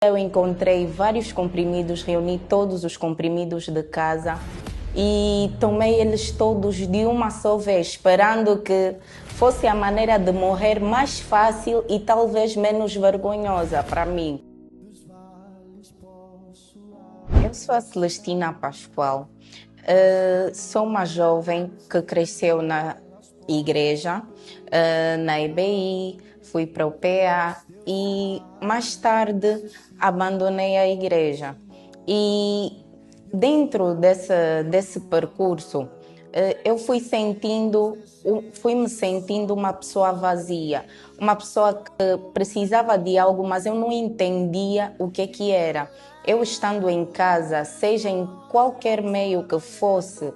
Eu encontrei vários comprimidos, reuni todos os comprimidos de casa e tomei eles todos de uma só vez, esperando que fosse a maneira de morrer mais fácil e talvez menos vergonhosa para mim. Eu sou a Celestina Pascoal, sou uma jovem que cresceu na igreja, na EBI, fui para o PA e mais tarde abandonei a igreja. E dentro desse percurso, eu fui me sentindo uma pessoa vazia, uma pessoa que precisava de algo, mas eu não entendia o que era. Eu estando em casa, seja em qualquer meio que fosse,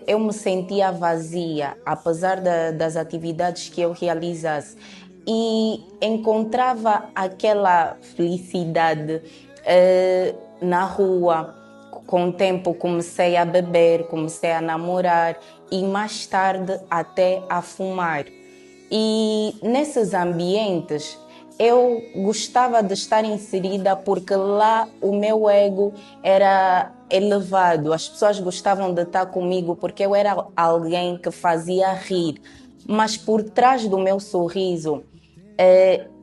eu me sentia vazia, apesar das atividades que eu realizasse. E encontrava aquela felicidade na rua. Com o tempo comecei a beber, comecei a namorar e mais tarde até a fumar. E nesses ambientes eu gostava de estar inserida porque lá o meu ego era elevado. As pessoas gostavam de estar comigo porque eu era alguém que fazia rir. Mas por trás do meu sorriso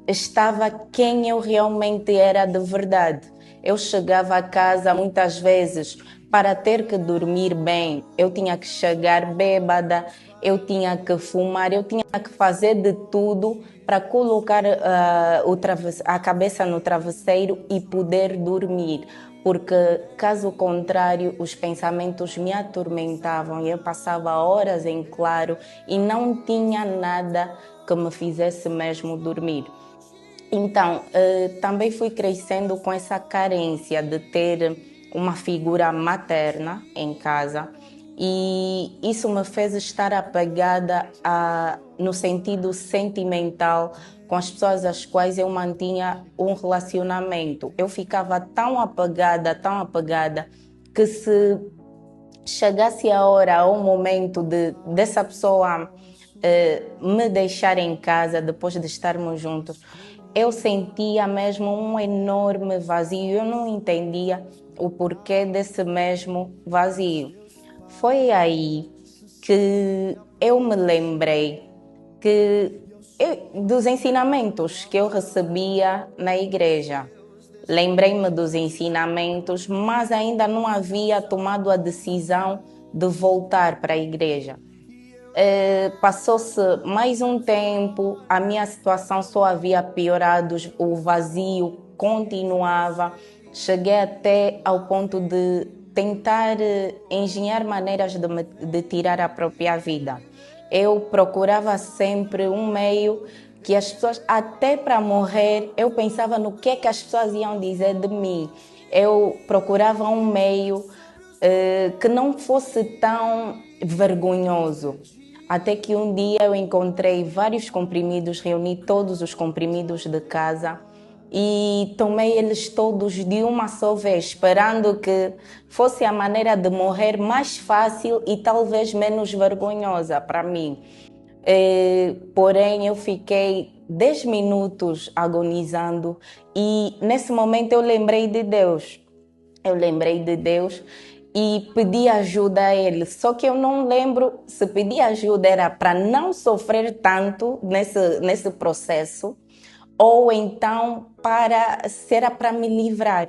estava quem eu realmente era de verdade. Eu chegava a casa muitas vezes para ter que dormir bem, eu tinha que chegar bêbada, eu tinha que fumar, eu tinha que fazer de tudo para colocar a cabeça no travesseiro e poder dormir. Porque, caso contrário, os pensamentos me atormentavam e eu passava horas em claro e não tinha nada que me fizesse mesmo dormir. Então, também fui crescendo com essa carência de ter uma figura materna em casa e isso me fez estar apegada no sentido sentimental com as pessoas às quais eu mantinha um relacionamento. Eu ficava tão apegada, que se chegasse a hora ou o momento dessa pessoa me deixar em casa depois de estarmos juntos, eu sentia mesmo um enorme vazio. Eu não entendia o porquê desse mesmo vazio. Foi aí que eu me lembrei dos ensinamentos que eu recebia na igreja. Lembrei-me dos ensinamentos, mas ainda não havia tomado a decisão de voltar para a igreja. Passou-se mais um tempo, a minha situação só havia piorado, o vazio continuava. Cheguei até ao ponto de tentar engenhar maneiras de tirar a própria vida. Eu procurava sempre um meio que as pessoas, até para morrer, eu pensava no que é que as pessoas iam dizer de mim. Eu procurava um meio que não fosse tão vergonhoso. Até que um dia eu encontrei vários comprimidos, reuni todos os comprimidos de casa e tomei eles todos de uma só vez, esperando que fosse a maneira de morrer mais fácil e talvez menos vergonhosa para mim. Porém, eu fiquei 10 minutos agonizando e nesse momento eu lembrei de Deus. Eu lembrei de Deus e pedi ajuda a Ele. Só que eu não lembro se pedir ajuda era para não sofrer tanto nesse processo ou então se era para me livrar.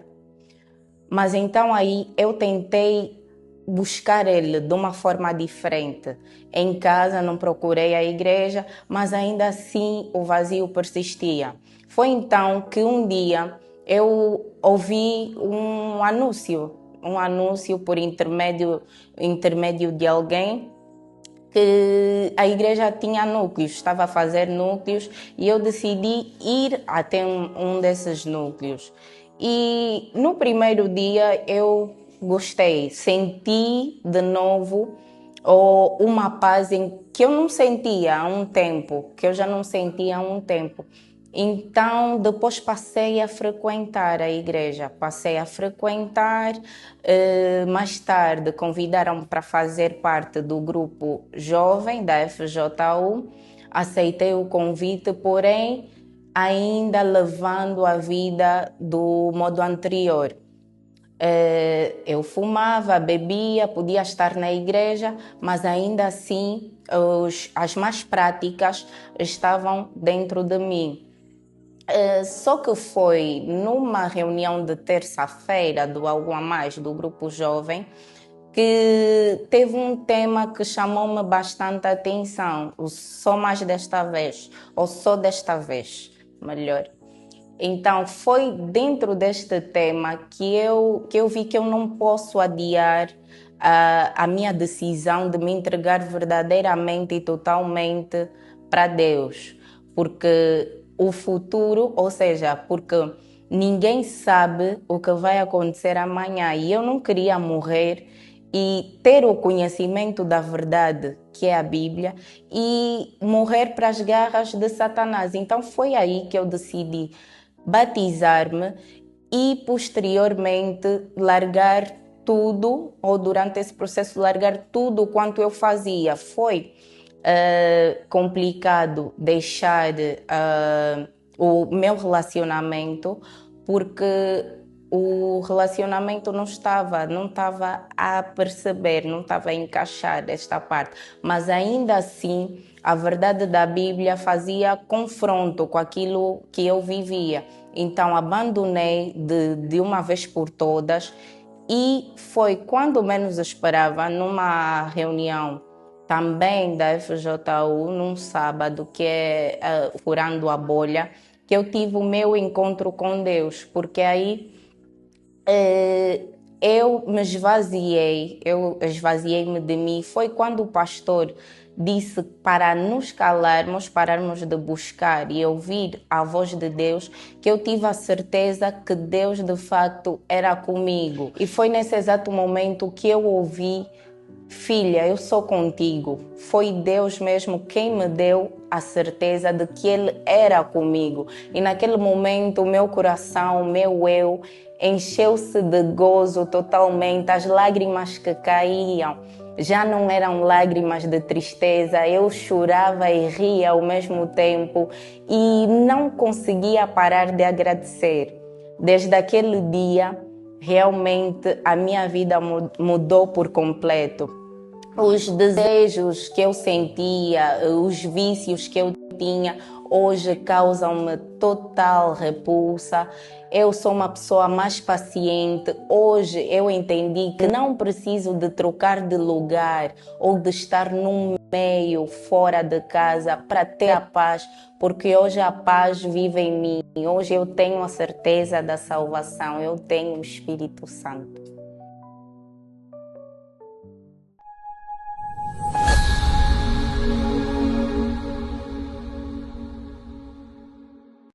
Mas então aí eu tentei buscar Ele de uma forma diferente. Em casa não procurei a igreja, mas ainda assim o vazio persistia. Foi então que um dia eu ouvi um anúncio por intermédio de alguém que a igreja tinha núcleos, estava a fazer núcleos e eu decidi ir até um desses núcleos. E no primeiro dia eu gostei, senti de novo uma paz que eu não sentia há um tempo, que eu já não sentia há um tempo. Então, depois passei a frequentar a igreja, mais tarde convidaram-me para fazer parte do grupo jovem da FJU, aceitei o convite, porém ainda levando a vida do modo anterior. Eu fumava, bebia, podia estar na igreja, mas ainda assim as más práticas estavam dentro de mim. Só que foi numa reunião de terça-feira do Algo a Mais, do Grupo Jovem, que teve um tema que chamou-me bastante a atenção, o só mais desta vez, ou só desta vez, melhor. Então, foi dentro deste tema que eu vi que eu não posso adiar a minha decisão de me entregar verdadeiramente e totalmente para Deus. Porque o futuro, ou seja, porque ninguém sabe o que vai acontecer amanhã e eu não queria morrer e ter o conhecimento da verdade, que é a Bíblia, e morrer para as garras de Satanás. Então foi aí que eu decidi batizar-me e posteriormente largar tudo, ou durante esse processo largar tudo quanto eu fazia. Foi complicado deixar o meu relacionamento, porque o relacionamento não estava a perceber, não estava a encaixar esta parte, mas ainda assim a verdade da Bíblia fazia confronto com aquilo que eu vivia. Então abandonei de uma vez por todas e foi quando menos esperava, numa reunião também da FJU, num sábado, que é Furando a Bolha, que eu tive o meu encontro com Deus, porque aí eu esvaziei-me de mim. Foi quando o pastor disse para nos calarmos, pararmos de buscar e ouvir a voz de Deus, que eu tive a certeza que Deus de facto era comigo. E foi nesse exato momento que eu ouvi: filha, eu sou contigo. Foi Deus mesmo quem me deu a certeza de que Ele era comigo. E naquele momento o meu coração, o meu eu, encheu-se de gozo totalmente. As lágrimas que caíam já não eram lágrimas de tristeza. Eu chorava e ria ao mesmo tempo e não conseguia parar de agradecer. Desde aquele dia, realmente a minha vida mudou por completo. Os desejos que eu sentia, os vícios que eu tinha, hoje causam-me total repulsa. Eu sou uma pessoa mais paciente. Hoje eu entendi que não preciso de trocar de lugar ou de estar num meio fora de casa para ter a paz, porque hoje a paz vive em mim. Hoje eu tenho a certeza da salvação, eu tenho o Espírito Santo.